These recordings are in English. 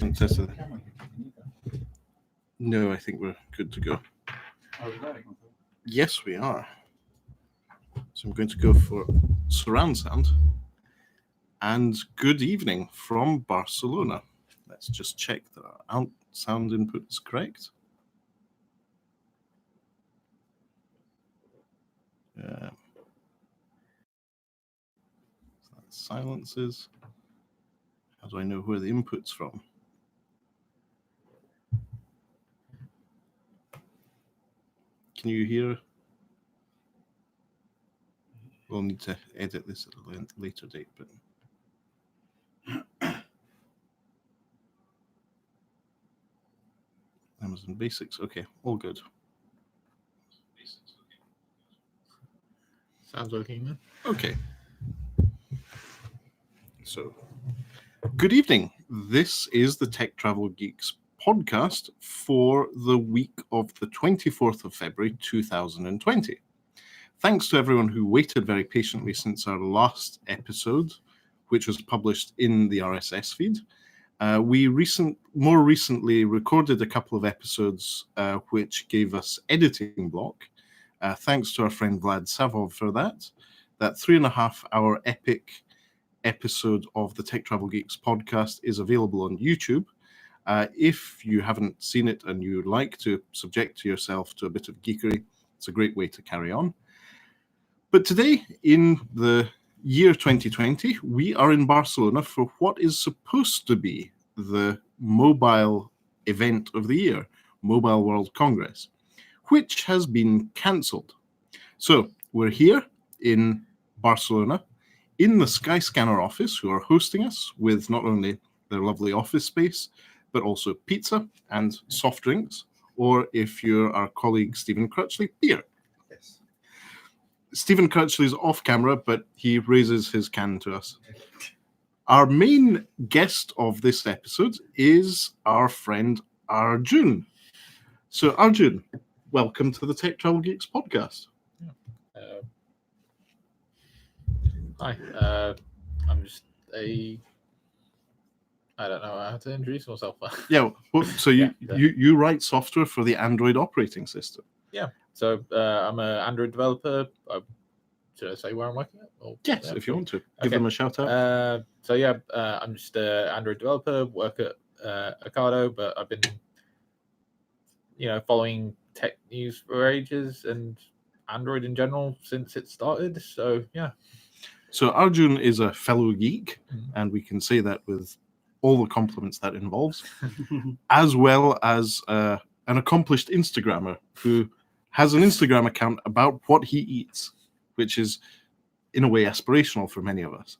Test. No, I think we're good to go. Yes, we are. So I'm going to go for surround sound. And good evening from Barcelona. Let's just check that our sound input is correct. So that's silences. How do I know where the input's from? Can you hear? We'll need to edit this at a later date, but Amazon Basics. Okay, all good. Sounds working then. Okay. So, good evening. This is the Tech Travel Geeks podcast for the week of the 24th of February 2020. Thanks to everyone who waited very patiently since our last episode, which was published in the RSS feed. We more recently recorded a couple of episodes which gave us editing block. Thanks to our friend Vlad Savov for that. That 3.5-hour epic episode of the Tech Travel Geeks podcast is available on YouTube. If you haven't seen it and you would like to subject yourself to a bit of geekery, it's a great way to carry on. But today, in the year 2020, we are in Barcelona for what is supposed to be the mobile event of the year, Mobile World Congress, which has been cancelled. So we're here in Barcelona in the Skyscanner office, who are hosting us with not only their lovely office space, but also pizza and soft drinks, or if you're our colleague Stephen Crutchley, beer. Yes. Stephen Crutchley is off camera, but he raises his can to us. Our main guest of this episode is our friend Arjun. So Arjun, welcome to the Tech Travel Geeks podcast. Hi, I'm just I don't know how to introduce myself. Yeah, well, so you write software for the Android operating system. Yeah, so I'm an Android developer. Should I say where I'm working at? Or, yes, if you want to. Give them a shout out. I'm just an Android developer, work at Ocado, but I've been, following tech news for ages and Android in general since it started. So, yeah. So Arjun is a fellow geek, and we can say that with all the compliments that involves, as well as an accomplished Instagrammer who has an Instagram account about what he eats, which is, in a way, aspirational for many of us.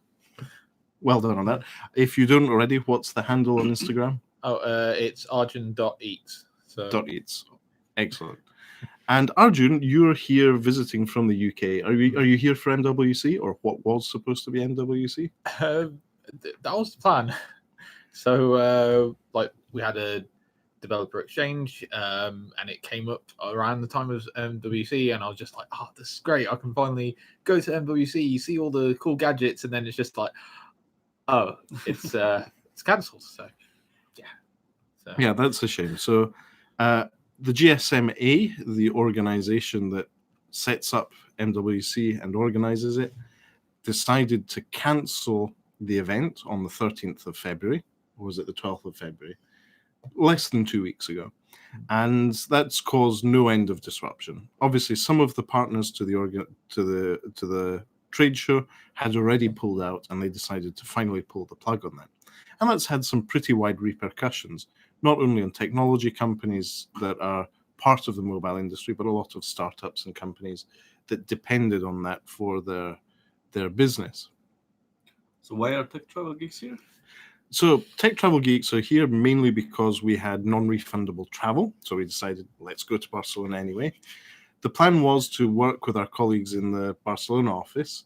Well done on that. If you don't already, what's the handle on Instagram? It's arjun.eats. .eats. Excellent. And Arjun, you're here visiting from the UK. Are you here for MWC, or what was supposed to be MWC? That was the plan. So, we had a developer exchange, and it came up around the time of MWC, and I was just like, "Oh, this is great! I can finally go to MWC, see all the cool gadgets," and then it's just like, "Oh, it's cancelled." So, yeah. Yeah, that's a shame. So, the GSMA, the organization that sets up MWC and organizes it, decided to cancel the event on the 13th of February, or was it the 12th of February? Less than 2 weeks ago. And that's caused no end of disruption. Obviously, some of the partners to the trade show had already pulled out, and they decided to finally pull the plug on that. And that's had some pretty wide repercussions, not only on technology companies that are part of the mobile industry, but a lot of startups and companies that depended on that for their business. So why are Tech Travel Geeks here? So Tech Travel Geeks are here mainly because we had non-refundable travel. So we decided, let's go to Barcelona anyway. The plan was to work with our colleagues in the Barcelona office.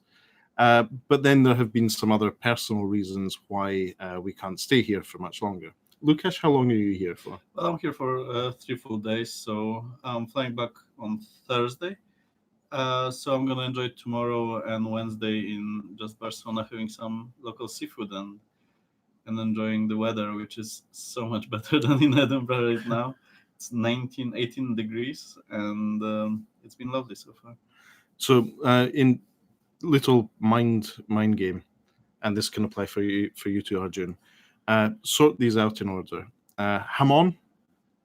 But then there have been some other personal reasons why we can't stay here for much longer. Lukasz, how long are you here for? Well, I'm here for 3 full days, so I'm flying back on Thursday. So I'm going to enjoy tomorrow and Wednesday in just Barcelona, having some local seafood and and enjoying the weather, which is so much better than in Edinburgh right now. It's 18 degrees, and it's been lovely so far. So, in little mind game, and this can apply for you too, Arjun. Sort these out in order: hamon,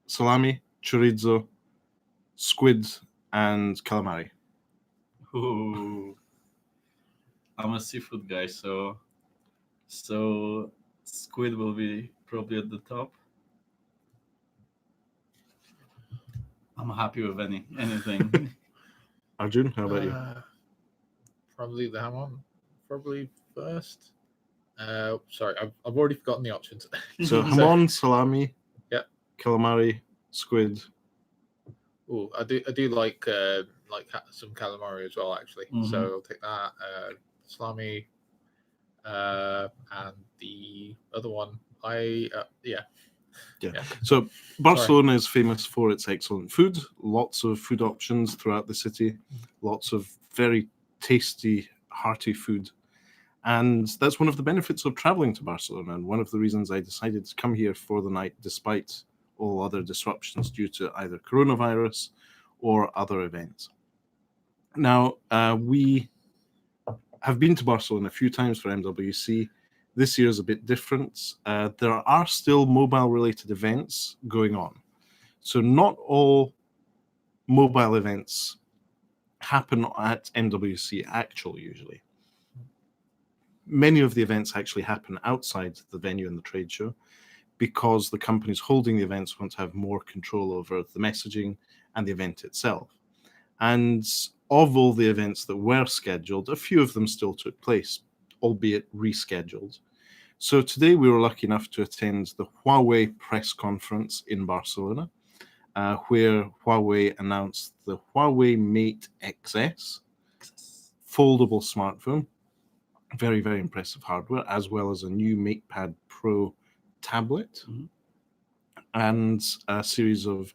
salami, chorizo, squid, and calamari. Ooh. I'm a seafood guy, so squid will be probably at the top. I'm happy with anything. Arjun, how about you? Probably the hamon. Probably first. Sorry, I've already forgotten the options. So hamon, salami, Yeah. calamari, squid. Oh, I do like some calamari as well, actually. Mhm. So I'll take that. Salami, and the other one, yeah. So Barcelona is famous for its excellent food. Lots of food options throughout the city. Lots of very tasty, hearty food. And that's one of the benefits of traveling to Barcelona, and one of the reasons I decided to come here for the night, despite all other disruptions due to either coronavirus or other events. Now, we have been to Barcelona a few times for MWC. This year is a bit different. There are still mobile-related events going on. So not all mobile events happen at MWC actually, usually. Many of the events actually happen outside the venue and the trade show because the companies holding the events want to have more control over the messaging and the event itself. And of all the events that were scheduled, a few of them still took place, albeit rescheduled. So today we were lucky enough to attend the Huawei press conference in Barcelona, where Huawei announced the Huawei Mate XS foldable smartphone. Very, very impressive hardware, as well as a new MatePad Pro tablet and a series of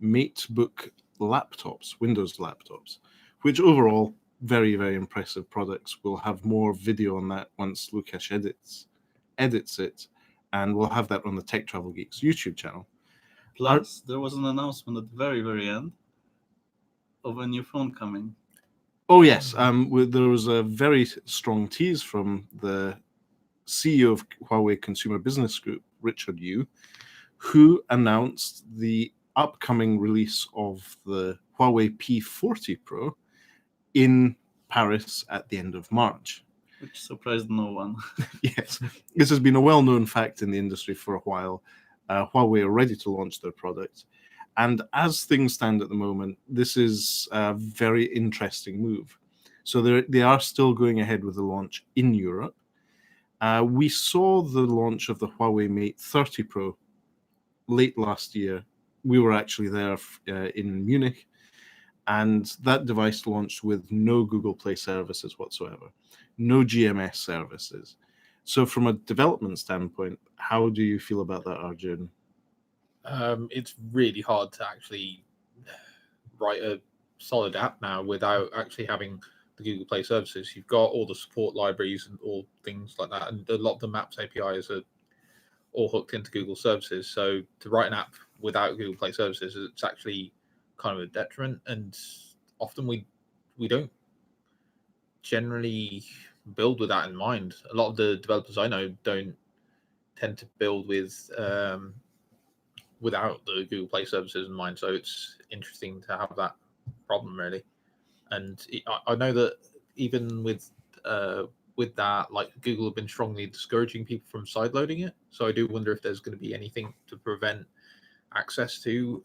MateBook laptops, Windows laptops, which overall, very, very impressive products. We'll have more video on that once Lukash edits it, and we'll have that on the Tech Travel Geeks YouTube channel. Plus, there was an announcement at the very, very end of a new phone coming. Oh yes, there was a very strong tease from the CEO of Huawei Consumer Business Group, Richard Yu, who announced the upcoming release of the Huawei P40 Pro in Paris at the end of March. Which surprised no one. Yes, this has been a well-known fact in the industry for a while. Huawei are ready to launch their product. And as things stand at the moment, this is a very interesting move. So they are still going ahead with the launch in Europe. We saw the launch of the Huawei Mate 30 Pro late last year. We were actually there in Munich, and that device launched with no Google Play services whatsoever, no GMS services. So from a development standpoint, how do you feel about that, Arjun? It's really hard to actually write a solid app now without actually having the Google Play services. You've got all the support libraries and all things like that, and a lot of the Maps APIs are all hooked into Google services. So to write an app without Google Play services, it's actually kind of a detriment. And often we don't generally build with that in mind. A lot of the developers I know don't tend to build with without the Google Play services in mind. So it's interesting to have that problem, really. And I know that even with that, like, Google have been strongly discouraging people from sideloading it. So I do wonder if there's going to be anything to prevent access to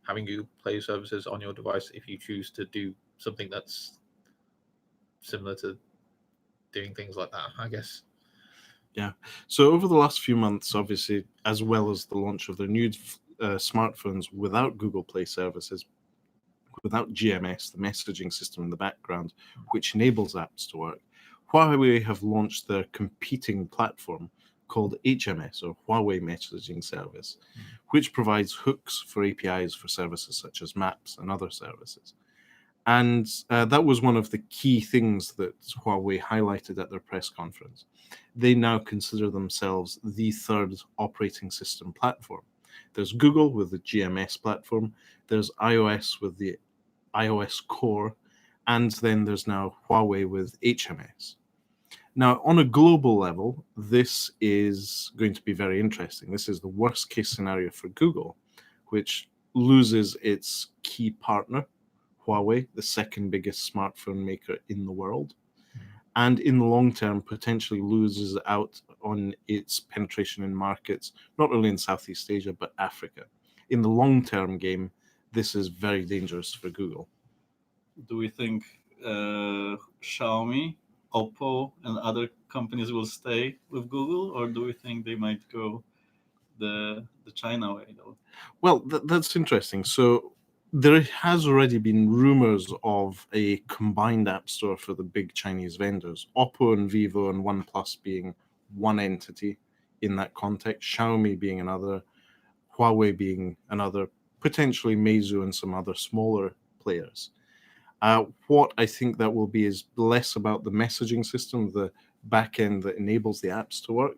having Google Play services on your device if you choose to do something that's similar to doing things like that, I guess. Yeah. So over the last few months, obviously, as well as the launch of their new smartphones without Google Play services, without GMS, the messaging system in the background, which enables apps to work, Huawei have launched their competing platform called HMS, or Huawei Messaging Service, which provides hooks for APIs for services such as Maps and other services. And that was one of the key things that Huawei highlighted at their press conference. They now consider themselves the third operating system platform. There's Google with the GMS platform, there's iOS with the iOS Core, and then there's now Huawei with HMS. Now, on a global level, this is going to be very interesting. This is the worst case scenario for Google, which loses its key partner, Huawei, the second biggest smartphone maker in the world, and in the long term potentially loses out on its penetration in markets, not only in Southeast Asia, but Africa. In the long term game, this is very dangerous for Google. Do we think Xiaomi, Oppo, and other companies will stay with Google, or do we think they might go the China way though? Well, that's interesting. So there has already been rumors of a combined app store for the big Chinese vendors, Oppo and Vivo and OnePlus being one entity in that context, Xiaomi being another, Huawei being another, potentially Meizu and some other smaller players. What I think that will be is less about the messaging system, the backend that enables the apps to work.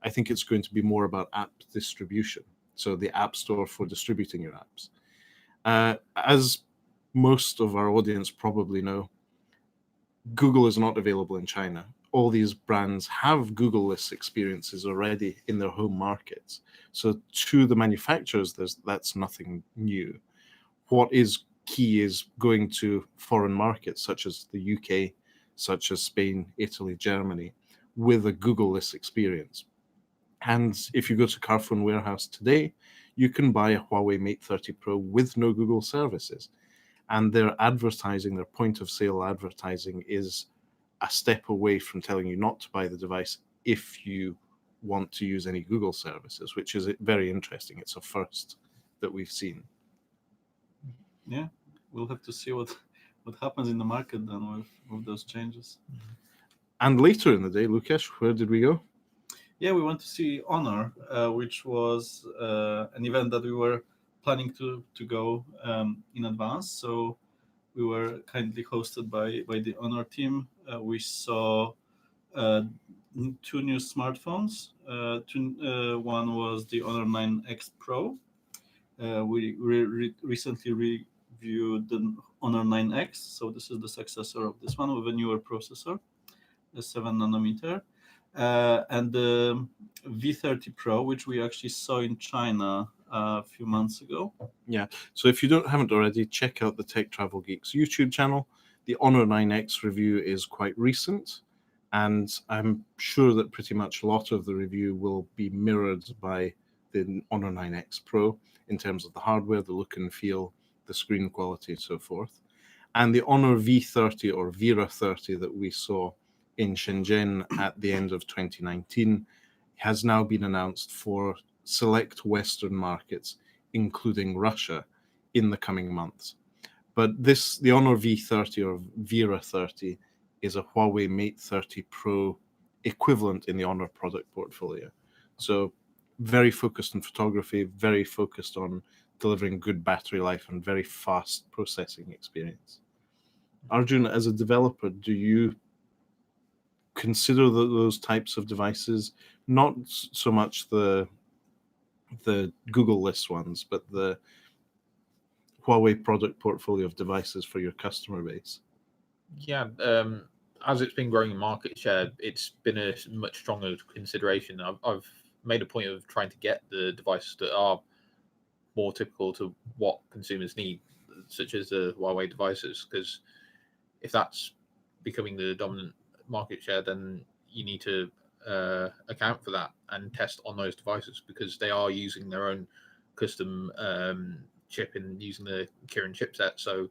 I think it's going to be more about app distribution. So the app store for distributing your apps. As most of our audience probably know, Google is not available in China. All these brands have Google-less experiences already in their home markets. So to the manufacturers, that's nothing new. What is key is going to foreign markets such as the UK, such as Spain, Italy, Germany, with a Google-less experience. And if you go to Carphone Warehouse today, you can buy a Huawei Mate 30 Pro with no Google services. And their advertising, their point of sale advertising, is a step away from telling you not to buy the device if you want to use any Google services, which is very interesting. It's a first that we've seen. Yeah, we'll have to see what happens in the market then with those changes. And later in the day, Lukasz, where did we go? Yeah, we went to see Honor, which was an event that we were planning to go in advance. So we were kindly hosted by the Honor team. We saw two new smartphones. One was the Honor 9X Pro. We recently reviewed the Honor 9X. So this is the successor of this one with a newer processor, the 7 nanometer. And the V30 Pro, which we actually saw in China a few months ago. Yeah, so if you haven't already, check out the Tech Travel Geeks YouTube channel. The Honor 9X review is quite recent, and I'm sure that pretty much a lot of the review will be mirrored by the Honor 9X Pro in terms of the hardware, the look and feel, the screen quality, and so forth. And the Honor V30 or Vera 30 that we saw in Shenzhen at the end of 2019 has now been announced for select Western markets, including Russia, in the coming months. But the Honor V30 or Vera 30 is a Huawei Mate 30 Pro equivalent in the Honor product portfolio. So very focused on photography, very focused on delivering good battery life and very fast processing experience. Arjun, as a developer, do you consider those types of devices, not so much the Google list ones, but the Huawei product portfolio of devices for your customer base? Yeah, as it's been growing in market share, it's been a much stronger consideration. I've made a point of trying to get the devices that are more typical to what consumers need, such as the Huawei devices, because if that's becoming the dominant market share, then you need to account for that and test on those devices, because they are using their own custom chip and using the Kirin chipset. So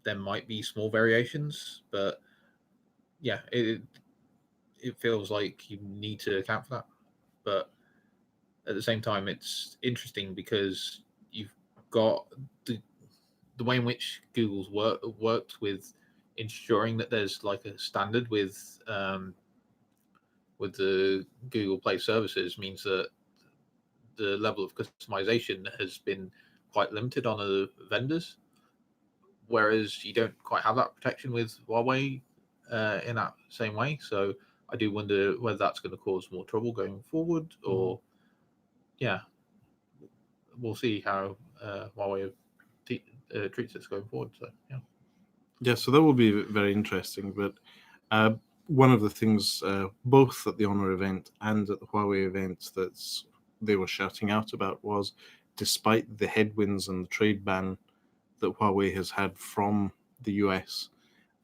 there might be small variations, but yeah, it feels like you need to account for that. But at the same time, it's interesting because you've got the way in which Google's worked with ensuring that there's like a standard with the Google Play services means that the level of customization has been quite limited on the vendors. whereas you don't quite have that protection with Huawei in that same way. So I do wonder whether that's going to cause more trouble going forward, or we'll see how Huawei treats this going forward. So Yeah, so that will be very interesting. But one of the things, both at the Honor event and at the Huawei event, that they were shouting out about was, despite the headwinds and the trade ban that Huawei has had from the US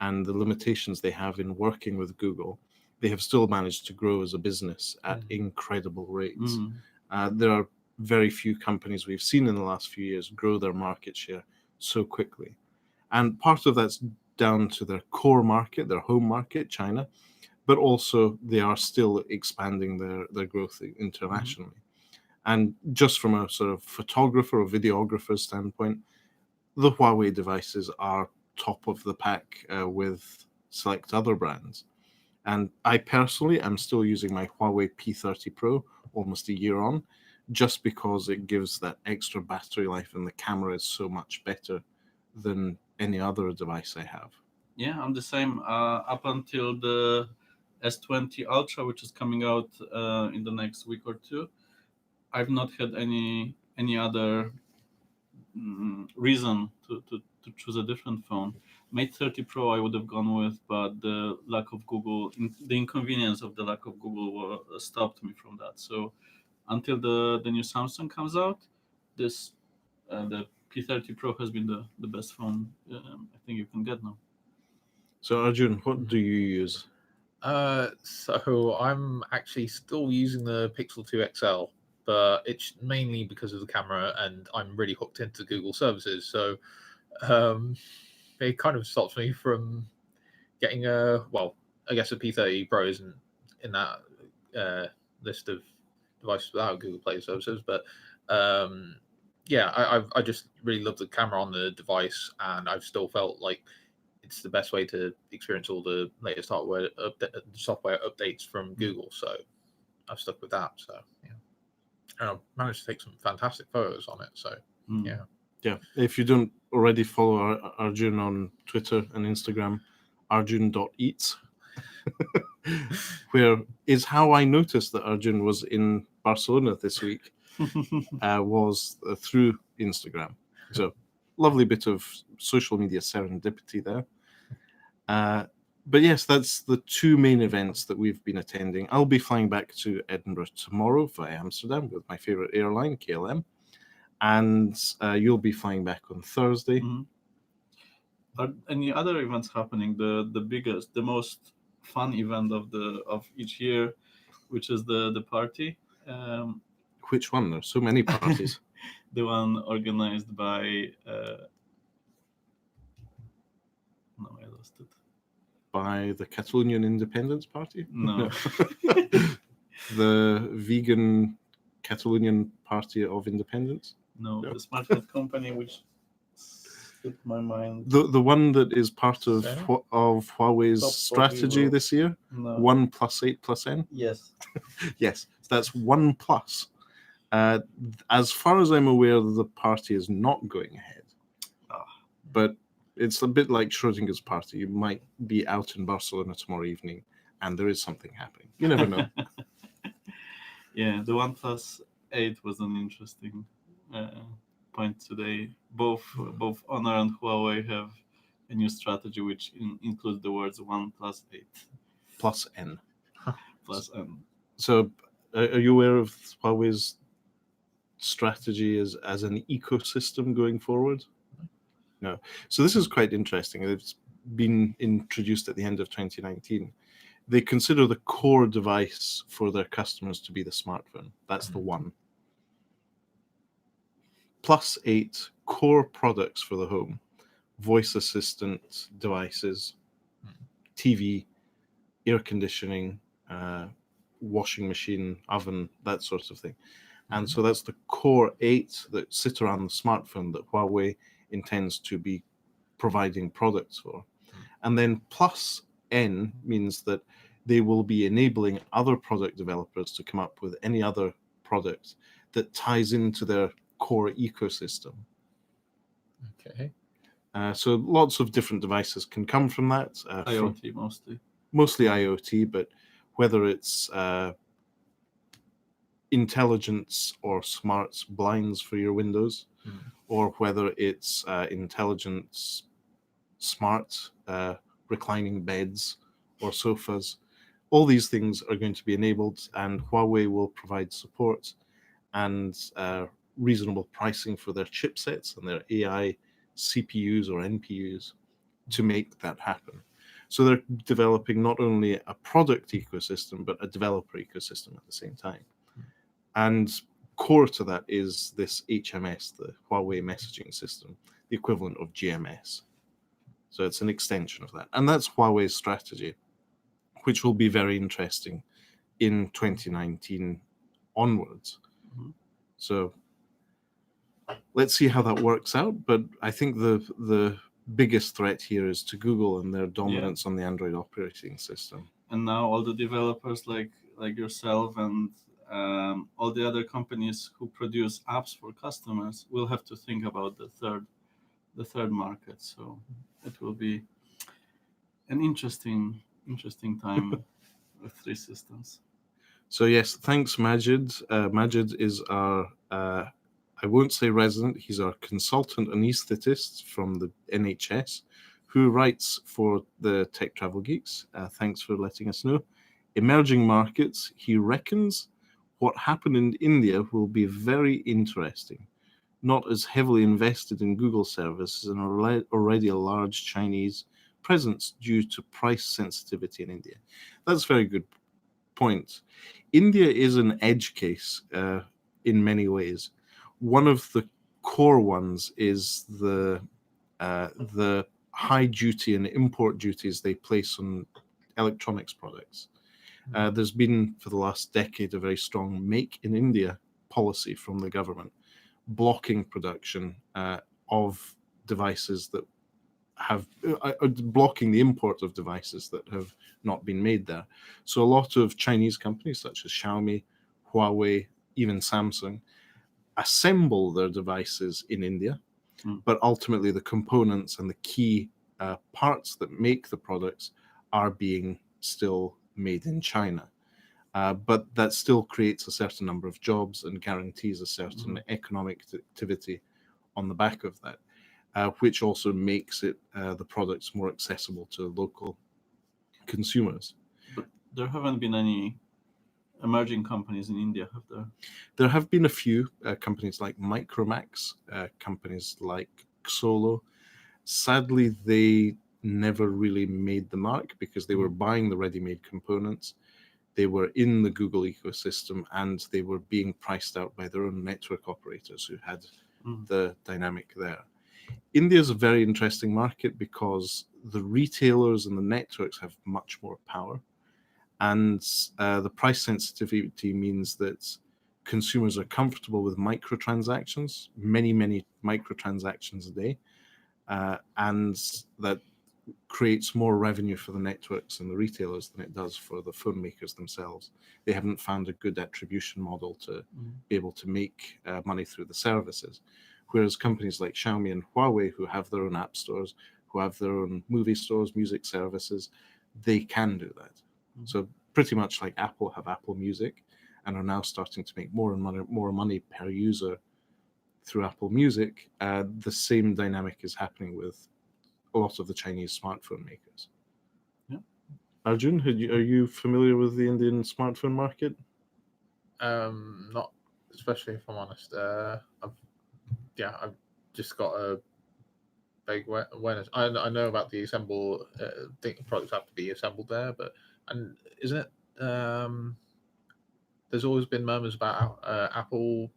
and the limitations they have in working with Google, they have still managed to grow as a business at incredible rates. There are very few companies we've seen in the last few years grow their market share so quickly. And part of that's down to their core market, their home market, China, but also they are still expanding their growth internationally. And just from a sort of photographer or videographer standpoint, the Huawei devices are top of the pack with select other brands. And I personally am still using my Huawei P30 Pro almost a year on, just because it gives that extra battery life and the camera is so much better than any other device I have. Yeah, I'm the same. Up until the S20 Ultra, which is coming out in the next week or two, I've not had any other reason to choose a different phone. Mate 30 Pro I would have gone with, but the lack of Google, the inconvenience of the lack of Google stopped me from that. So until the new Samsung comes out, this the P30 Pro has been the best phone I think you can get now. So Arjun, what do you use? So I'm actually still using the Pixel 2 XL, but it's mainly because of the camera, and I'm really hooked into Google services. So it kind of stops me from getting a P30 Pro isn't in that list of devices without Google Play services, but I just really love the camera on the device, and I've still felt like it's the best way to experience all the latest software updates from Google. So I've stuck with that. So and I've managed to take some fantastic photos on it. So Yeah. If you don't already follow Arjun on Twitter and Instagram, arjun.eats, where is how I noticed that Arjun was in Barcelona this week, was through Instagram. So lovely bit of social media serendipity there. But yes, that's the two main events that we've been attending. I'll be flying back to Edinburgh tomorrow via Amsterdam with my favorite airline, KLM. And you'll be flying back on Thursday. Are any other events happening? The biggest, the most fun event of each year, which is the party. Which one? There's so many parties. The one organized by no, I lost it. By the Catalonian Independence Party? No. The vegan Catalonian Party of Independence? No, the smartphone company which slipped my mind. The one that is part of Huawei's Top strategy this year? No. 1 + 8 + N? Yes. Yes, that's OnePlus. As far as I'm aware, the party is not going ahead. But it's a bit like Schrodinger's party. You might be out in Barcelona tomorrow evening and there is something happening. You never know. Yeah, the OnePlus 8 was an interesting point today. Both Honor and Huawei have a new strategy which includes the words 1 + 8 plus N. plus N. So, are you aware of Huawei's strategy as an ecosystem going forward? No. So this is quite interesting. It's been introduced at the end of 2019. They consider the core device for their customers to be the smartphone. That's the one. Plus 8 core products for the home. Voice assistant devices, TV, air conditioning, washing machine, oven, that sort of thing. And so that's the core 8 that sit around the smartphone that Huawei intends to be providing products for. And then plus N means that they will be enabling other product developers to come up with any other product that ties into their core ecosystem. Okay. So lots of different devices can come from that. IoT mostly. Mostly IoT, but whether it's intelligence or smart blinds for your windows, or whether it's intelligent smart reclining beds or sofas, all these things are going to be enabled, and Huawei will provide support and reasonable pricing for their chipsets and their AI CPUs or NPUs to make that happen. So they're developing not only a product ecosystem, but a developer ecosystem at the same time. And core to that is this HMS, the Huawei messaging system, the equivalent of GMS. So it's an extension of that. And that's Huawei's strategy, which will be very interesting in 2019 onwards. So let's see how that works out. But I think the biggest threat here is to Google and their dominance on the Android operating system. And now all the developers like yourself and all the other companies who produce apps for customers will have to think about the third market. So it will be an interesting time with 3 Systems. So yes, thanks Majid. Majid is our, I won't say resident, he's our consultant anaesthetist from the NHS who writes for the Tech Travel Geeks. Thanks for letting us know. Emerging markets, he reckons what happened in India will be very interesting. Not as heavily invested in Google services and already a large Chinese presence due to price sensitivity in India. That's a very good point. India is an edge case in many ways. One of the core ones is the high duty and import duties they place on electronics products. There's been for the last decade a very strong Make in India policy from the government, blocking production of devices that have blocking the import of devices that have not been made there. So a lot of Chinese companies such as Xiaomi, Huawei, even Samsung assemble their devices in India, but ultimately the components and the key parts that make the products are being still made in China. But that still creates a certain number of jobs and guarantees a certain economic activity on the back of that. Which also makes it the products more accessible to local consumers. But there haven't been any emerging companies in India, have there? There have been a few companies like Micromax, companies like Xolo. Sadly, they never really made the mark because they were buying the ready-made components. They were in the Google ecosystem and they were being priced out by their own network operators who had the dynamic there. India is a very interesting market because the retailers and the networks have much more power, and the price sensitivity means that consumers are comfortable with microtransactions, many microtransactions a day, and that creates more revenue for the networks and the retailers than it does for the phone makers themselves. They haven't found a good attribution model to be able to make money through the services. Whereas companies like Xiaomi and Huawei, who have their own app stores, who have their own movie stores, music services, they can do that. So pretty much like Apple have Apple Music and are now starting to make more money per user through Apple Music. The same dynamic is happening with a lot of the Chinese smartphone makers. Yeah. Arjun, are you familiar with the Indian smartphone market? Not especially, if I'm honest. I've just got a big awareness. I know about the assemble. Think products have to be assembled there, and isn't it? There's always been murmurs about Apple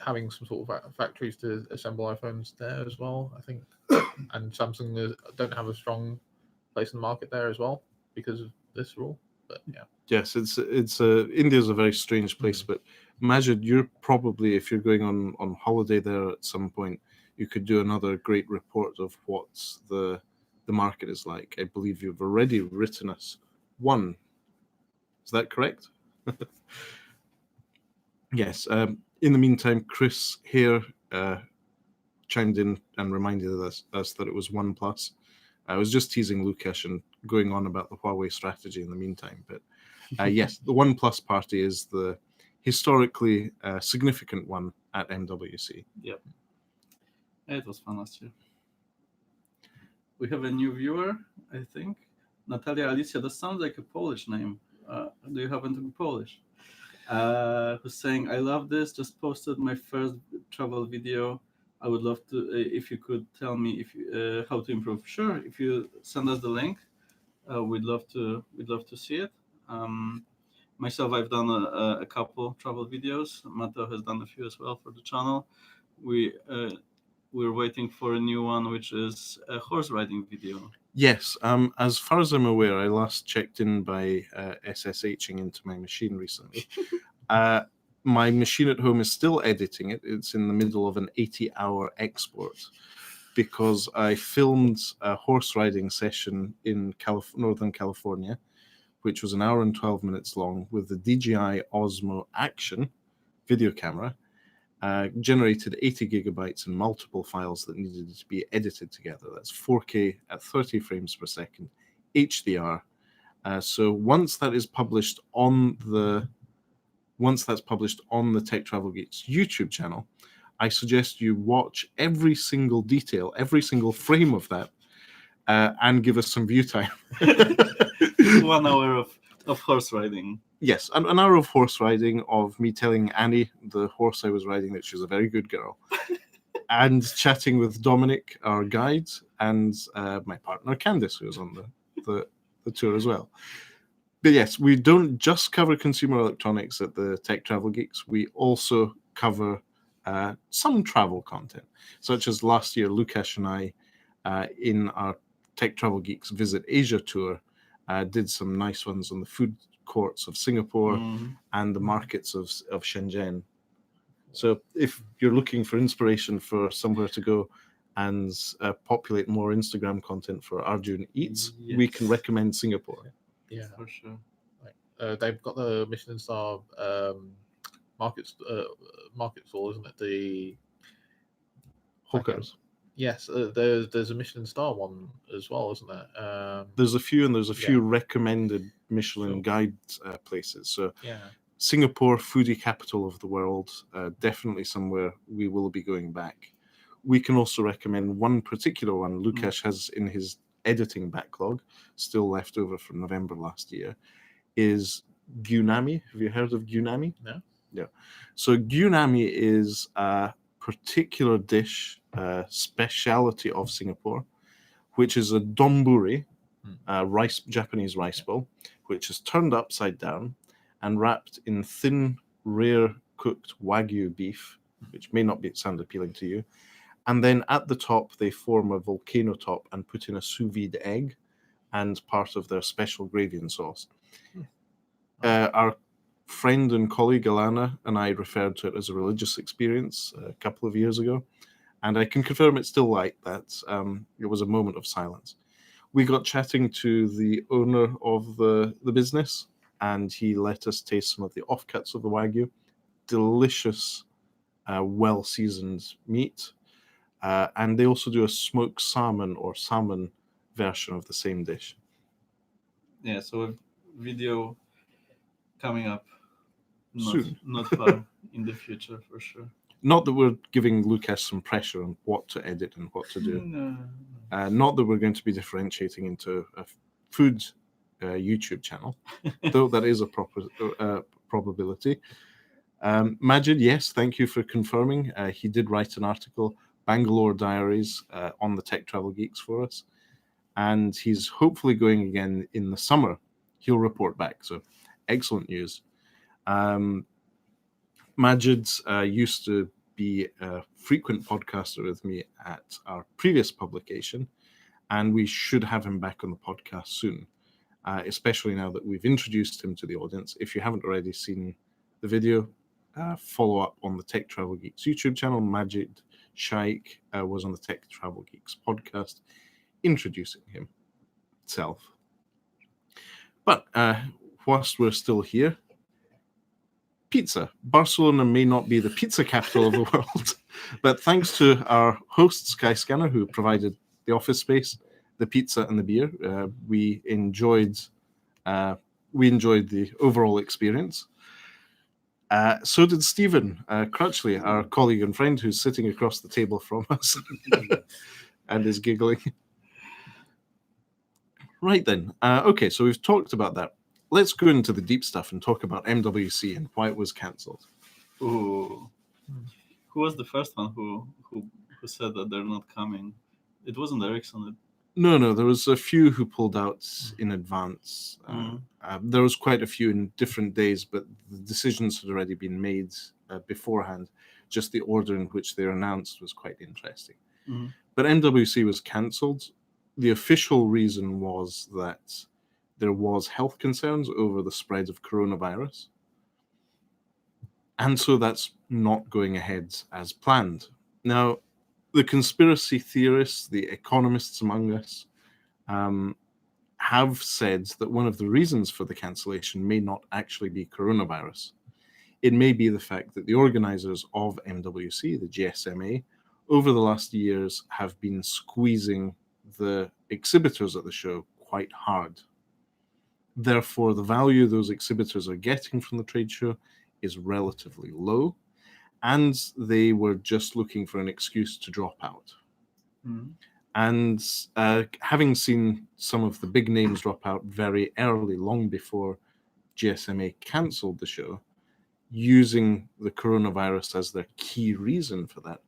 having some sort of factories to assemble iPhones there as well, I think, and Samsung don't have a strong place in the market there as well because of this rule. But yeah. Yes, India's a very strange place, but Majid, you're probably, if you're going on holiday there at some point, you could do another great report of what the market is like. I believe you've already written us one. Is that correct? Yes. In the meantime, Chris here chimed in and reminded us that it was OnePlus. I was just teasing Lukash and going on about the Huawei strategy in the meantime. But yes, the OnePlus party is the historically significant one at MWC. Yep. It was fun last year. We have a new viewer, I think. Natalia Alicia, that sounds like a Polish name. Do you happen to be Polish? Who's saying, I love this, just posted my first travel video. I would love to, if you could tell me how to improve. Sure, if you send us the link, we'd love to see it. Myself, I've done a couple travel videos. Mattel has done a few as well for the channel. We're waiting for a new one, which is a horse riding video. Yes, as far as I'm aware, I last checked in by SSHing into my machine recently. My machine at home is still editing it. It's in the middle of an 80-hour export because I filmed a horse riding session in Northern California, which was 1 hour and 12 minutes long with the DJI Osmo Action video camera, generated 80 gigabytes and multiple files that needed to be edited together. That's 4K at 30 frames per second, HDR. So once that's published on the Tech Travel Geeks YouTube channel, I suggest you watch every single detail, every single frame of that, and give us some view time. 1 hour of horse riding. Yes, an hour of horse riding, of me telling Annie, the horse I was riding, that she was a very good girl, and chatting with Dominic, our guide, and my partner Candice, who was on the tour as well. But yes, we don't just cover consumer electronics at the Tech Travel Geeks. We also cover some travel content, such as last year, Lukash and I, in our Tech Travel Geeks Visit Asia tour, did some nice ones on the food courts of Singapore and the markets of Shenzhen. So if you're looking for inspiration for somewhere to go and populate more Instagram content for Arjun Eats, we can recommend Singapore. Yeah, for sure. They've got the Michelin star market stall, isn't it? The Hookers. Yes, there's a Michelin star one as well, isn't there? There's a few, and there's a few recommended Michelin guide places. So Singapore, foodie capital of the world, definitely somewhere we will be going back. We can also recommend one particular one Lukash has in his editing backlog, still left over from November last year, is Gyunami. Have you heard of Gyunami? No. Yeah. So Gyunami is a particular dish, speciality of Singapore, which is a donburi, Japanese rice bowl, which is turned upside down and wrapped in thin, rare cooked Wagyu beef, which may not sound appealing to you. And then at the top, they form a volcano top and put in a sous vide egg and part of their special gravy and sauce. Our friend and colleague Alana and I referred to it as a religious experience a couple of years ago, and I can confirm it's still like that. It was a moment of silence. We got chatting to the owner of the business, and he let us taste some of the offcuts of the Wagyu. Delicious, well-seasoned meat. And they also do a smoked salmon or salmon version of the same dish. Yeah, so a video coming up Soon. Not far in the future, for sure. Not that we're giving Lukash some pressure on what to edit and what to do. No. Not that we're going to be differentiating into a food YouTube channel, though that is a probability. Majid, yes, thank you for confirming. He did write an article, Bangalore Diaries, on the Tech Travel Geeks for us. And he's hopefully going again in the summer. He'll report back. So excellent news. Majid used to be a frequent podcaster with me at our previous publication, and we should have him back on the podcast soon, especially now that we've introduced him to the audience. If you haven't already seen the video, follow up on the Tech Travel Geeks YouTube channel. Majid Shaikh was on the Tech Travel Geeks podcast, introducing himself. But whilst we're still here, pizza. Barcelona may not be the pizza capital of the world, But thanks to our host, Skyscanner, who provided the office space, the pizza, and the beer, we enjoyed the overall experience. So did Stephen Crutchley, our colleague and friend who's sitting across the table from us and is giggling. Right then. Okay, so we've talked about that. Let's go into the deep stuff and talk about MWC and why it was cancelled. Ooh. Who was the first one who said that they're not coming? It wasn't Ericsson. No, there was a few who pulled out in advance. There was quite a few in different days, but the decisions had already been made beforehand. Just the order in which they were announced was quite interesting. But MWC was cancelled. The official reason was that there was health concerns over the spread of coronavirus. And so that's not going ahead as planned. Now, the conspiracy theorists, the economists among us, have said that one of the reasons for the cancellation may not actually be coronavirus. It may be the fact that the organizers of MWC, the GSMA, over the last years have been squeezing the exhibitors at the show quite hard. Therefore, the value those exhibitors are getting from the trade show is relatively low, and they were just looking for an excuse to drop out. And having seen some of the big names drop out very early, long before GSMA cancelled the show, using the coronavirus as their key reason for that,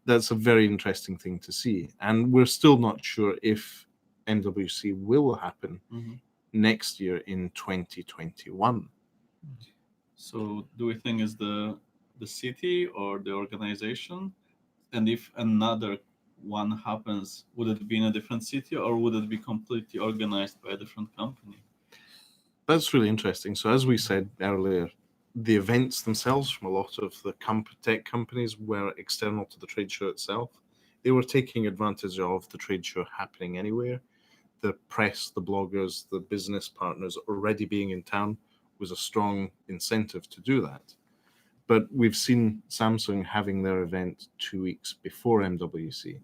that's a very interesting thing to see. And we're still not sure if MWC will happen next year in 2021. So do we think it's the city or the organization? And if another one happens, would it be in a different city or would it be completely organized by a different company? That's really interesting. So as we said earlier, the events themselves from a lot of the tech companies were external to the trade show itself. They were taking advantage of the trade show happening anywhere. The press, the bloggers, the business partners already being in town was a strong incentive to do that. But we've seen Samsung having their event 2 weeks before MWC.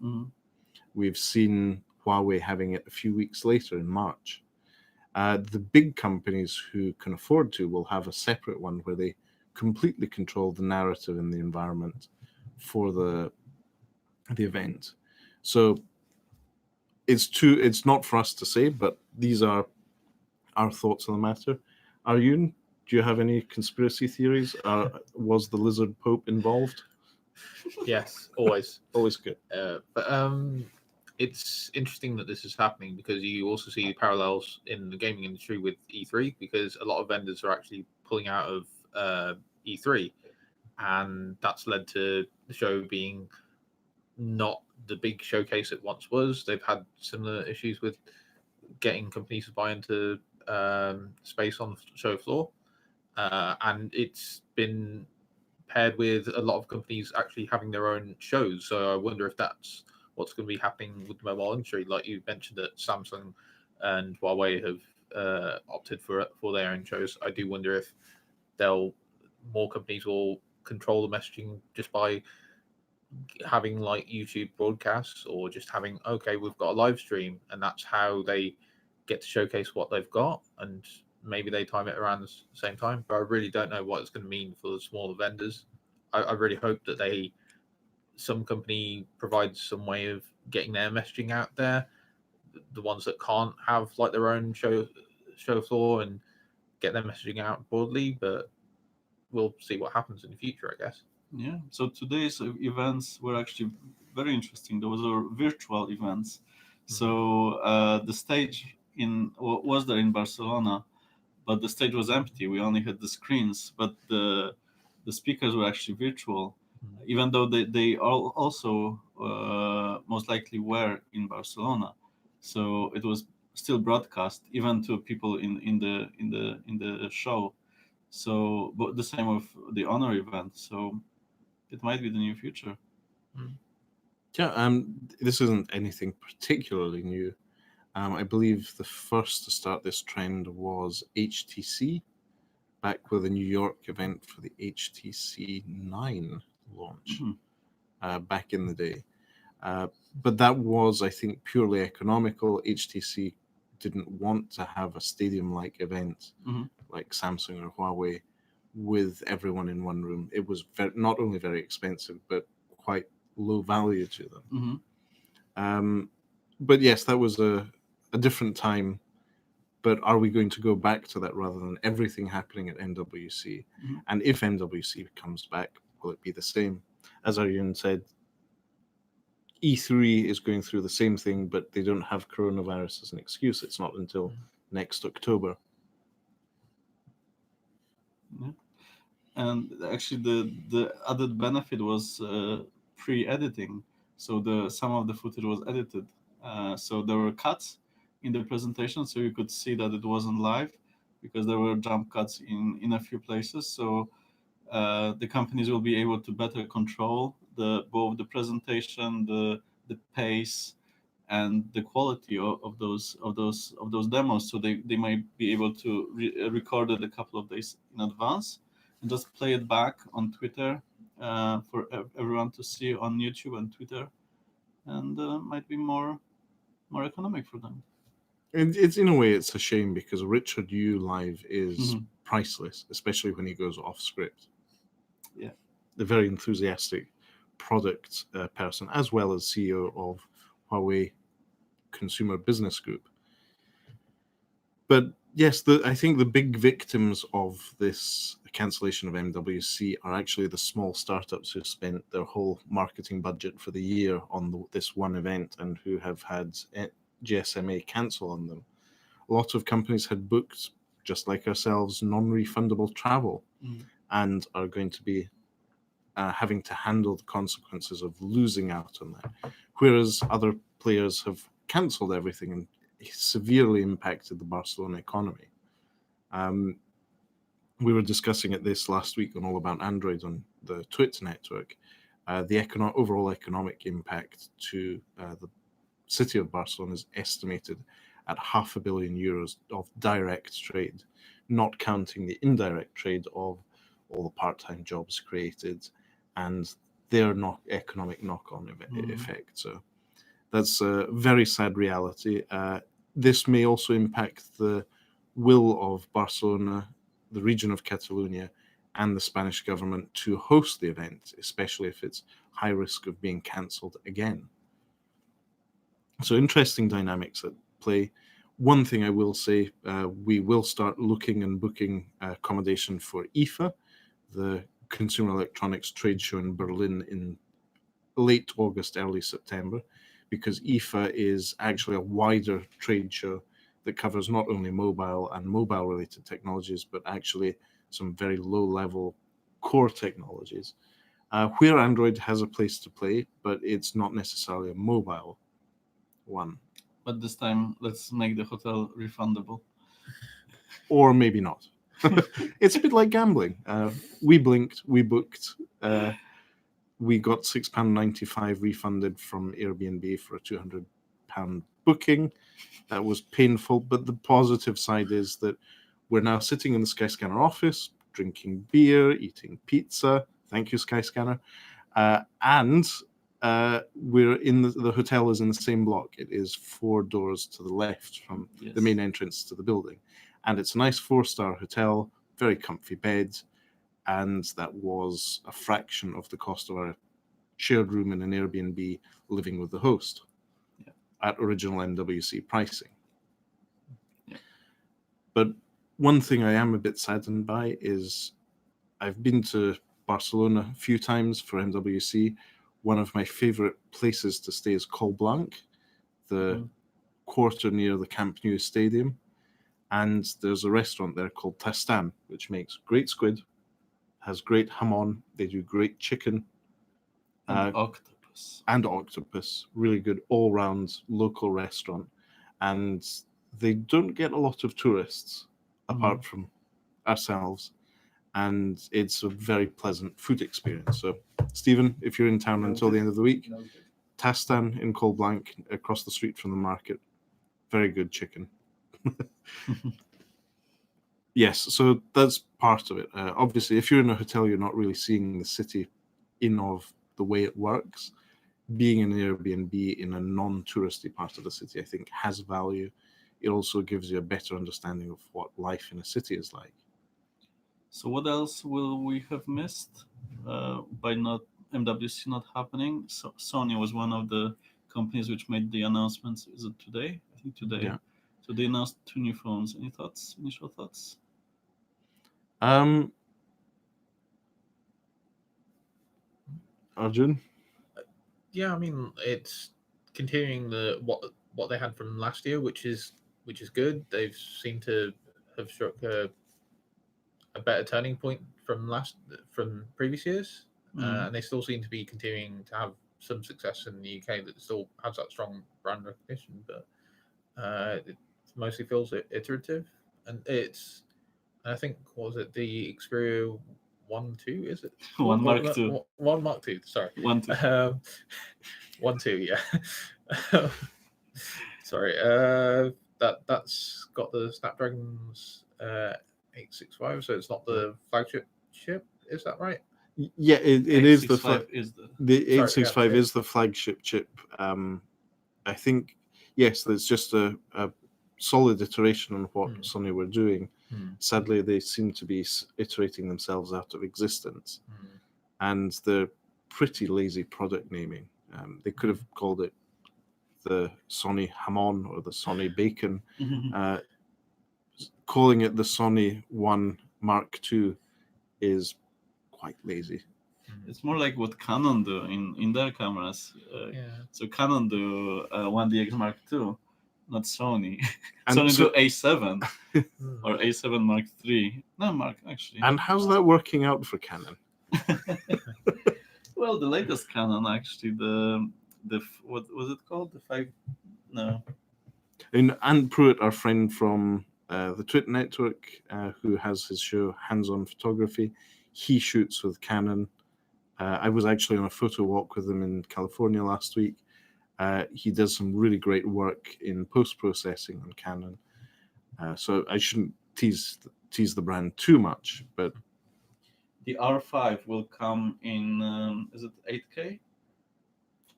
We've seen Huawei having it a few weeks later in March. The big companies who can afford to will have a separate one where they completely control the narrative and the environment for the event. So it's not for us to say, but these are our thoughts on the matter. Arjun, do you have any conspiracy theories? Was the lizard pope involved? Yes, always. Always good. But it's interesting that this is happening because you also see parallels in the gaming industry with E3, because a lot of vendors are actually pulling out of E3, and that's led to the show being not the big showcase it once was. They've had similar issues with getting companies to buy into space on the show floor, and it's been paired with a lot of companies actually having their own shows. So I wonder if that's what's going to be happening with the mobile industry. Like you mentioned that Samsung and Huawei have opted for their own shows. I do wonder if more companies will control the messaging just by having like YouTube broadcasts, or just having, okay, we've got a live stream, and that's how they get to showcase what they've got, and maybe they time it around the same time. But I really don't know what it's going to mean for the smaller vendors. I really hope that some company provides some way of getting their messaging out there, the ones that can't have like their own show floor and get their messaging out broadly. But we'll see what happens in the future, I guess. Yeah. So today's events were actually very interesting. Those were virtual events. So the stage was there in Barcelona, but the stage was empty. We only had the screens, but the speakers were actually virtual, even though they all also most likely were in Barcelona. So it was still broadcast even to people in the show. So, but the same with the honor event. So it might be the new future. Yeah, this isn't anything particularly new. I believe the first to start this trend was HTC, back with the New York event for the HTC 9 launch. back in the day. But that was, I think, purely economical. HTC didn't want to have a stadium-like event like Samsung or Huawei with everyone in one room. It was not only very expensive, but quite low value to them. But yes, that was a different time. But are we going to go back to that rather than everything happening at MWC? And if MWC comes back, will it be the same? As Arjun said, E3 is going through the same thing, but they don't have coronavirus as an excuse. It's not until next October. Yeah. And actually, the added benefit was pre-editing. So some of the footage was edited. So there were cuts in the presentation, so you could see that it wasn't live because there were jump cuts in a few places. So the companies will be able to better control both the presentation, the pace, and the quality of those demos. So they might be able to record it a couple of days in advance and just play it back on Twitter for everyone to see on YouTube and Twitter, and might be more economic for them. It's in a way, it's a shame because Richard Yu live is priceless, especially when he goes off script. Yeah, a very enthusiastic product person, as well as CEO of Huawei Consumer Business Group. But yes, I think the big victims of this cancellation of MWC are actually the small startups who spent their whole marketing budget for the year on this one event and who have had GSMA cancel on them. A lot of companies had booked, just like ourselves, non-refundable travel and are going to be having to handle the consequences of losing out on that, whereas other players have cancelled everything and severely impacted the Barcelona economy. We were discussing it this last week on All About Android on the Twitter network. The overall economic impact to the city of Barcelona is estimated at €500 million of direct trade, not counting the indirect trade of all the part-time jobs created and their economic knock-on effect. So that's a very sad reality. This may also impact the will of Barcelona, the region of Catalonia, and the Spanish government to host the event, especially if it's high risk of being cancelled again. So interesting dynamics at play. One thing I will say, we will start looking and booking accommodation for IFA, the Consumer Electronics Trade Show in Berlin in late August, early September, because IFA is actually a wider trade show that covers not only mobile and mobile-related technologies, but actually some very low-level core technologies, where Android has a place to play, but it's not necessarily a mobile one. But this time, let's make the hotel refundable. Or maybe not. It's a bit like gambling. We blinked, we booked, we got £6.95 refunded from Airbnb for a £200 booking. That was painful, but the positive side is that we're now sitting in the Skyscanner office, drinking beer, eating pizza. Thank you, Skyscanner. And we're in the hotel is in the same block. It is 4 doors to the left from the main entrance to the building. And it's a nice 4-star hotel, very comfy beds. And that was a fraction of the cost of our shared room in an Airbnb living with the host at original MWC pricing. But one thing I am a bit saddened by is I've been to Barcelona a few times for MWC. One of my favorite places to stay is Col Blanc, the quarter near the Camp Nou Stadium. And there's a restaurant there called Tastan, which makes great squid, has great hamon. They do great chicken. And octopus. And octopus. Really good all-round local restaurant. And they don't get a lot of tourists, apart from ourselves. And it's a very pleasant food experience. So, Stephen, if you're in town until the end of the week, Tastan in Col Blanc, across the street from the market. Very good chicken. Yes, so that's part of it. Obviously, if you're in a hotel, you're not really seeing the city of the way it works, being an Airbnb in a non-touristy part of the city, I think, has value. It also gives you a better understanding of what life in a city is like. So what else will we have missed by not MWC not happening? So Sony was one of the companies which made the announcements. Is it today? I think today. Yeah. So they announced 2 new phones. Any thoughts? Initial thoughts? Arjun? Yeah, I mean it's continuing what they had from last year, which is good. They've seemed to have struck a better turning point from previous years, and they still seem to be continuing to have some success in the UK that still has that strong brand recognition, but it mostly feels iterative, and I think, what was it, the Xperia 1.2, is it? One Mark II. One Mark II, sorry. 1.2. 1.2, yeah. Sorry, that's got the Snapdragon's 865, so it's not the flagship chip. Is that right? Yeah, it is the 865 is the Sorry, 865 yeah. is the flagship chip. I think, yes, there's just a solid iteration on what Sony were doing. Sadly, they seem to be iterating themselves out of existence, and they're pretty lazy product naming. They could have called it the Sony Hamon or the Sony Bacon. Calling it the Sony 1 Mark II is quite lazy. It's more like what Canon do in their cameras. So Canon do 1DX Mark II, not Sony. And Sony so- do A7 or A7 Mark III. No, Mark, actually. And how's that working out for Canon? Well, the latest Canon, actually, the what was it called? The 5? No. And Pruitt, our friend from the Twitter network, who has his show Hands-On Photography, he shoots with Canon. I was actually on a photo walk with him in California last week. He does some really great work in post-processing on Canon. So I shouldn't tease the brand too much, but The R5 will come in, is it 8K?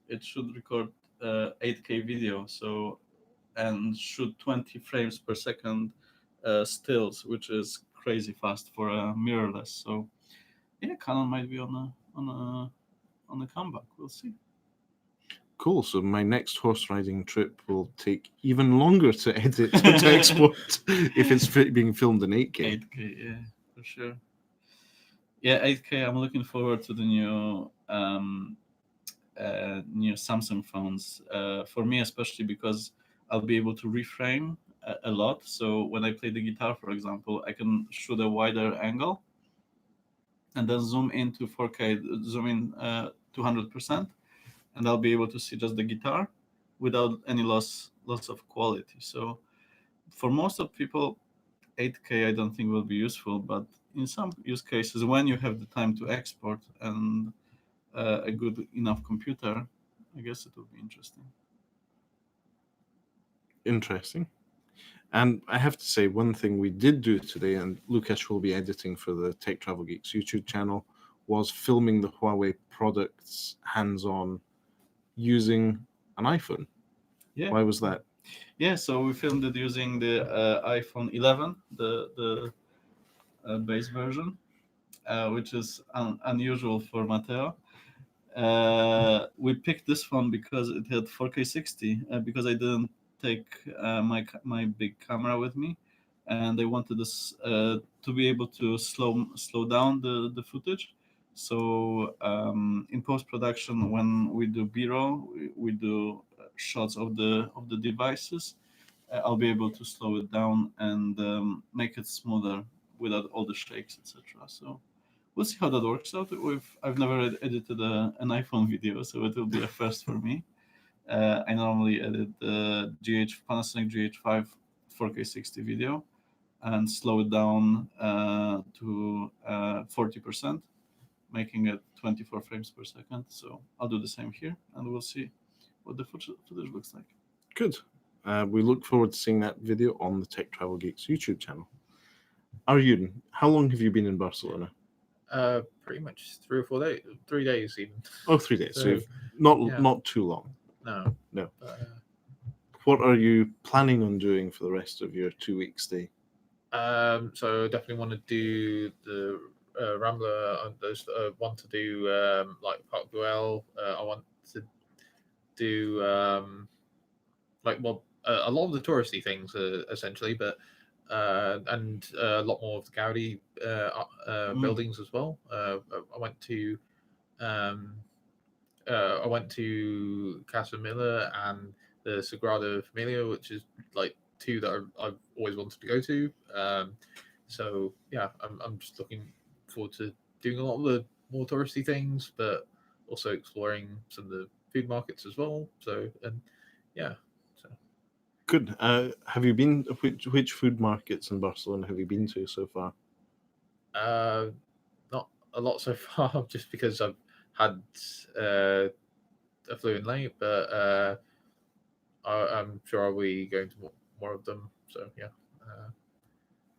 It should record 8K video, and shoot 20 frames per second stills, which is crazy fast for a mirrorless. So yeah, Canon might be on a comeback. We'll see. cool. So my next horse riding trip will take even longer to edit or to export if it's being filmed in 8K. 8K, yeah, for sure. Yeah, 8K. I'm looking forward to the new Samsung phones. For me, especially because I'll be able to reframe a lot. So when I play the guitar, for example, I can shoot a wider angle and then zoom into 4K, zoom in 200%, and I'll be able to see just the guitar without any loss of quality. So for most of people, 8K I don't think will be useful, but in some use cases, when you have the time to export and a good enough computer, I guess it will be interesting. Interesting. And I have to say, one thing we did do today, and Lukasz will be editing for the Tech Travel Geeks YouTube channel, was filming the Huawei products hands-on using an iPhone. Yeah. Why was that? Yeah, so we filmed it using the iPhone 11, the base version, which is unusual for Mattel. We picked this phone because it had 4K 60, because I didn't take my big camera with me, and I wanted this to be able to slow down the footage. So in post-production, when we do B-roll, we do shots of the devices. I'll be able to slow it down and make it smoother without all the shakes, etc. So we'll see how that works out. I've never edited an iPhone video, so it will be a first for me. I normally edit the Panasonic GH5 4K 60 video and slow it down to 40%, making it 24 frames per second. So I'll do the same here, and we'll see what the footage looks like. Good. We look forward to seeing that video on the Tech Travel Geeks YouTube channel. Arjun, how long have you been in Barcelona? Pretty much 3 or 4 days, 3 days even. Oh, 3 days. So So, you've not yeah. not too long. No. No. But, What are you planning on doing for the rest of your 2 week stay? so definitely want to do the Rambler. I want to do like Park Güell. I want to do like a lot of the touristy things essentially, but and a lot more of the Gaudi buildings as well. I went to Casa Miller and the Sagrada Familia, which is like two that I've always wanted to go to. So yeah, I'm just looking forward to doing a lot of the more touristy things, but also exploring some of the food markets as well. So and yeah, so Good. Have you been? Which food markets in Barcelona have you been to so far? not a lot so far, just because I've had I flew in late, but I'm sure I'll be going to more of them. So yeah.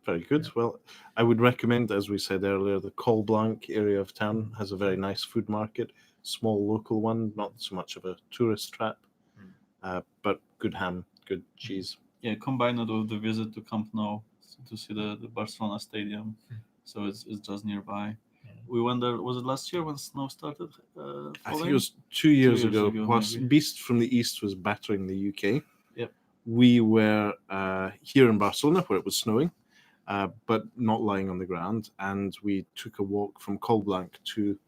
Very good. Yeah. Well, I would recommend, as we said earlier, the Col Blanc area of town has a very nice food market, small local one, not so much of a tourist trap, but good ham, good cheese. Yeah, combined with the visit to Camp Nou to see the Barcelona stadium. So it's just nearby. We went there. Was it last year when snow started? I think it was 2 years years ago. ago, Whilst maybe. Beast from the East was battering the UK, Yep. we were here in Barcelona where it was snowing, but not lying on the ground. And we took a walk from Col Blanc to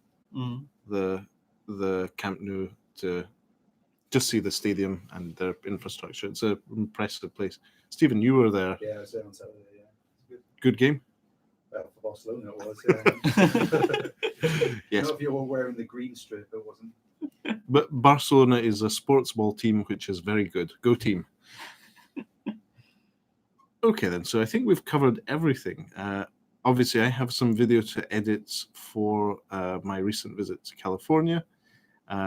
the Camp Nou to just see the stadium and their infrastructure. It's an impressive place. Stephen, you were there. Yeah, I was there on Saturday. Yeah, it was Good game. well, for Barcelona it was. Yeah. Yes, Not if you were wearing the green strip, it wasn't. but Barcelona is a sports ball team which is very good. Go team. Okay, then. So I think we've covered everything. Obviously, I have some video to edit for my recent visit to California.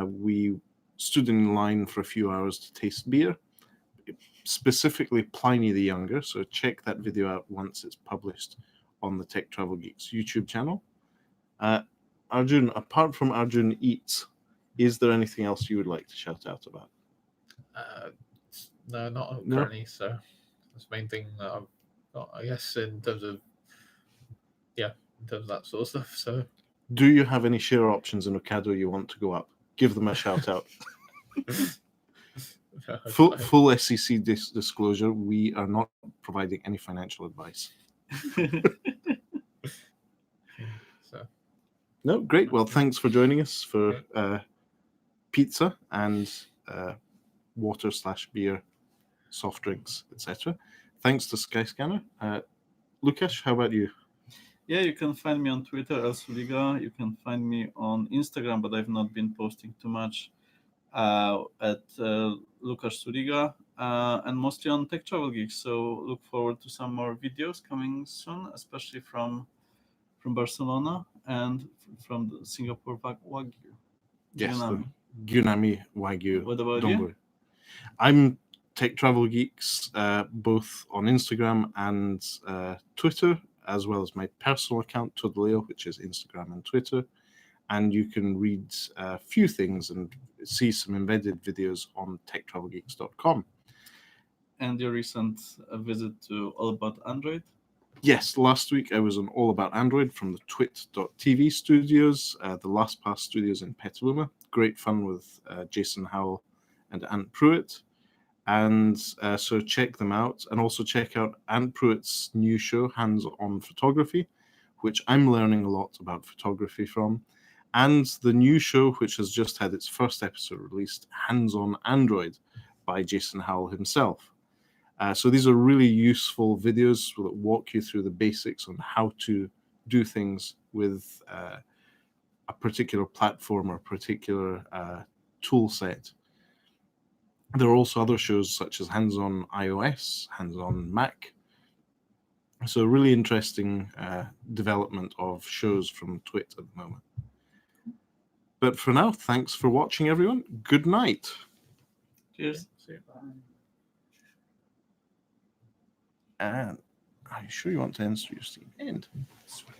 We stood in line for a few hours to taste beer, specifically Pliny the Younger. So check that video out once it's published on the Tech Travel Geeks YouTube channel. Arjun, apart from Arjun Eats, is there anything else you would like to shout out about? No, not No? currently. So that's the main thing that I've got, I guess, in terms of that sort of stuff. So Do you have any share options in Ocado you want to go up? Give them a shout out. Full SEC disclosure, we are not providing any financial advice. So No, great. Well, thanks for joining us for pizza and water/beer, soft drinks, etc. Thanks to Skyscanner. Lukasz, how about you? Yeah, you can find me on Twitter, Elsuliga. You can find me on Instagram, but I've not been posting too much at Lukasz Suliga, and mostly on Tech Travel Geeks. So look forward to some more videos coming soon, especially from Barcelona and from the Singapore Wagyu. Yes, Gyunami. the Gyunami Wagyu. What about Don't you? worry. I'm Tech Travel Geeks, both on Instagram and Twitter, as well as my personal account, Tudleo, which is Instagram and Twitter. And you can read a few things and see some embedded videos on techtravelgeeks.com. And your recent visit to All About Android? Yes, last week I was on All About Android from the twit.tv studios, the LastPass studios in Petaluma. Great fun with Jason Howell and Ant Pruitt. And so check them out. And also check out Ant Pruitt's new show, Hands on Photography, which I'm learning a lot about photography from. And the new show, which has just had its first episode released, Hands on Android, by Jason Howell himself. So these are really useful videos that walk you through the basics on how to do things with a particular platform or particular tool set. There are also other shows such as Hands on iOS, Hands on Mac. So really interesting development of shows from Twit at the moment. But for now, thanks for watching, everyone. Good night. Cheers. see you. And are you sure you want to end your stream? End. Sweet.